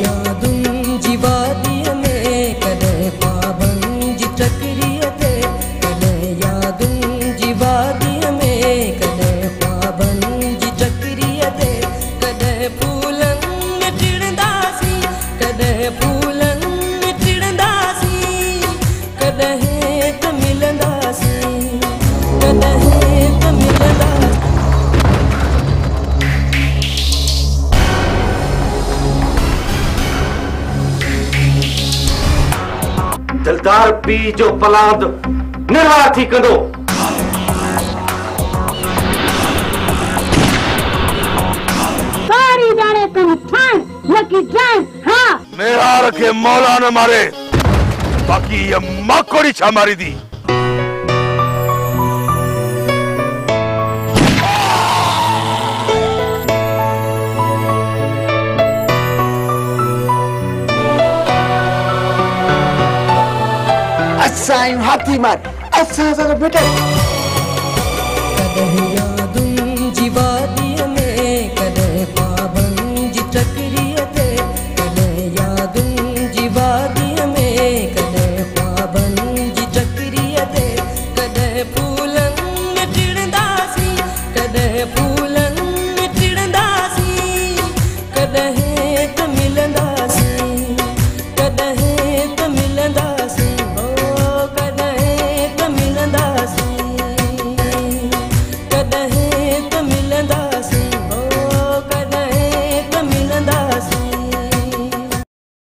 यादुनि जी वादीअ में कॾहिं पाबनि जी टकरीअ ते, कॾहिं यादुनि जी वादीअ में कॾहिं पाबनि जी टकरीअ ते, कॾहिं फूलनि में टिड़ंदासीं, कॾहिं फूलनि में टिड़ंदासीं, कॾहिं त मिलंदासीं, कॾहिं त मिलंदासीं। दिलदार पी जो पलांद निरार थी कंदो। सारी जाने तुम ठान लकी ड्राइव। हाँ निरार के मौला न मारे, बाकी ये माकोड़ी छा मारी दी। अच्छा हाथी मार अच्छा सा बेटा। कॾहिं यादुनि जी वादीअ में कॾहिं पाबनि जी टकरीअ ते, कॾहिं यादुनि जी वादीअ में कॾहिं पाबनि जी टकरीअ ते, कॾहिं